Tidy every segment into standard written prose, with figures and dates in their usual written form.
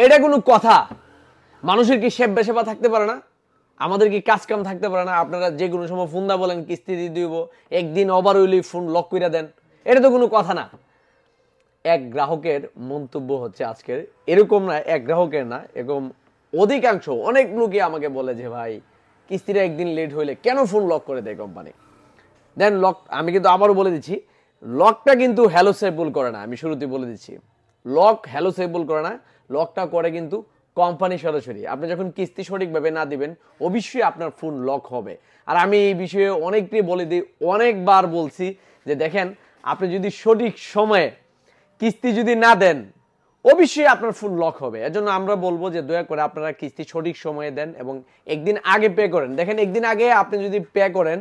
এটা কোনো কথা? মানুষের কি সেবা সেবা থাকতে পারে না? আমাদের কি কাজ কাম থাকতে পারে না? আপনারা যে কোনো সময় ফোন দা বলেন কিস্তি দিয়ে দিব, একদিন ওভার হইলে ফোন লক করে দেন, এটা তো কোনো কথা না। এক গ্রাহকের মন্তব্য হচ্ছে আজকের, এরকম না, এক গ্রাহকের না, এরকম অধিকাংশ অনেক লোকই আমাকে বলে যে ভাই কিস্তিটা একদিন লেট হইলে কেন ফোন লক করে দেয় কোম্পানি। দেন লক, আমি কিন্তু আবারও বলে দিচ্ছি, লকটা কিন্তু হ্যালো সেবল করে না। আমি শুরুতেই বলে দিচ্ছি, লক হ্যালো সেবল করে না, লকটা করে কিন্তু কোম্পানি সরাসরি। আপনি যখন কিস্তি সঠিকভাবে না দিবেন অবশ্যই আপনার ফোন লক হবে। আর আমি এই বিষয়ে অনেকটাই বলে দিই, অনেকবার বলছি যে দেখেন, আপনি যদি সঠিক সময়ে কিস্তি যদি না দেন অবশ্যই আপনার ফোন লক হবে। এজন্য আমরা বলবো যে দয়া করে আপনারা কিস্তি সঠিক সময়ে দেন এবং একদিন আগে পে করেন। দেখেন একদিন আগে আপনি যদি পে করেন,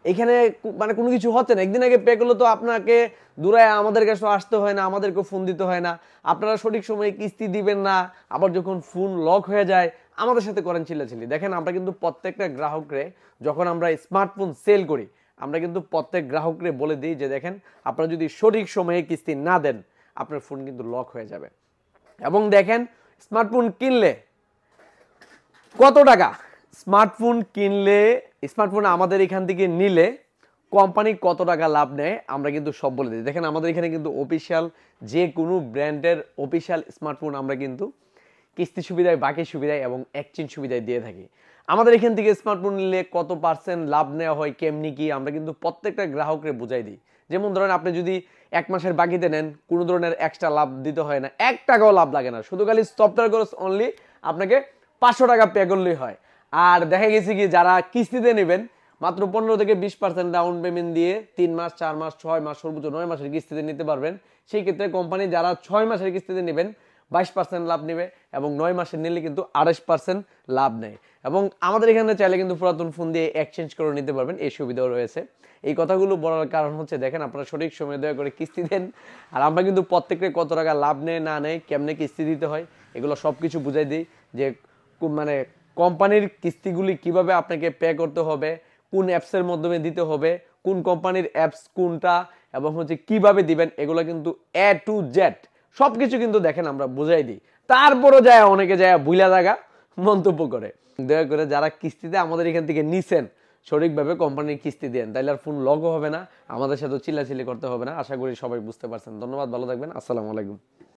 এখানে মানে কোনো কিছু হচ্ছে না। একদিন আগে পে করলে তো আপনাকে দূরায় আমাদের কাছে আসতে হয় না, আমাদেরকে ফোন দিতে হয় না। আপনারা সঠিক সময়ে কিস্তি দিবেন না, আবার যখন ফোন লক হয়ে যায় আমাদের সাথে করেন চিল্লাচিল্লি। দেখেন আমরা কিন্তু প্রত্যেকটা গ্রাহকরে যখন আমরা স্মার্টফোন সেল করি, আমরা কিন্তু প্রত্যেক গ্রাহকরে বলে দিই যে দেখেন, আপনারা যদি সঠিক সময়ে কিস্তি না দেন আপনার ফোন কিন্তু লক হয়ে যাবে। এবং দেখেন স্মার্টফোন কিনলে কত টাকা, স্মার্টফোন কিনলে, স্মার্টফোন আমাদের এখান থেকে নিলে কোম্পানি কত টাকা লাভ নেয় আমরা কিন্তু সব বলে দিই। দেখেন আমাদের এখানে কিন্তু অফিসিয়াল যে কোনো ব্র্যান্ডের অফিসিয়াল স্মার্টফোন আমরা কিন্তু কিস্তি সুবিধায়, বাকি সুবিধায় এবং এক্সচেঞ্জ সুবিধায় দিয়ে থাকি। আমাদের এখান থেকে স্মার্টফোন নিলে কত পার্সেন্ট লাভ নেওয়া হয়, কেমনি কি, আমরা কিন্তু প্রত্যেকটা গ্রাহকরে বুঝাই দিই। যেমন ধরেন আপনি যদি 1 মাসের বাকিতে নেন কোনো ধরনের এক্সট্রা লাভ দিতে হয় না, 1 টাকাও লাভ লাগে না, শুধু খালি সফটওয়্যার খরচ অনলি আপনাকে 500 টাকা পে করলেই হয়। আর দেখা গেছে কি যারা কিস্তিতে নেবেন মাত্র 15 থেকে 20% ডাউন পেমেন্ট দিয়ে 3 মাস, 4 মাস, 6 মাস, সর্বোচ্চ 9 মাসের কিস্তিতে নিতে পারবেন। সেই ক্ষেত্রে কোম্পানি যারা 6 মাসের কিস্তিতে নেবেন 22% লাভ নেবে এবং 9 মাসের নিলে কিন্তু 28% লাভ নেয়। এবং আমাদের এখানে চাইলে কিন্তু পুরাতন ফোন দিয়ে এক্সচেঞ্জ করে নিতে পারবেন, এই সুবিধাও রয়েছে। এই কথাগুলো বলার কারণ হচ্ছে দেখেন আপনারা সঠিক সময় দয়া করে কিস্তি দেন। আর আমরা কিন্তু প্রত্যেকটা কত টাকা লাভ নেয় না নেয়, কেমনে কিস্তি দিতে হয় এগুলো সব কিছু বুঝাই দিই। যে মানে কোম্পানির কিস্তিগুলি কিভাবে আপনাকে পে করতে হবে, কোন অ্যাপসের মাধ্যমে দিতে হবে, কোন কোম্পানির অ্যাপস কোনটা, এবং হচ্ছে কিভাবে দিবেন, এগুলো কিন্তু এ টু জেড সবকিছু কিন্তু দেখেন আমরা বুঝাই দিই। তারপরও যায় অনেকে যায় ভুলা জায়গা মন্তব্য করে। দয়া করে যারা কিস্তিতে আমাদের এখান থেকে নিছেন সঠিকভাবে কোম্পানির কিস্তি দেন, তাইলে আর ফোন লগও হবে না, আমাদের সাথে চিল্লাচিল্লি করতে হবে না। আশা করি সবাই বুঝতে পারছেন। ধন্যবাদ, ভালো থাকবেন, আসসালামু আলাইকুম।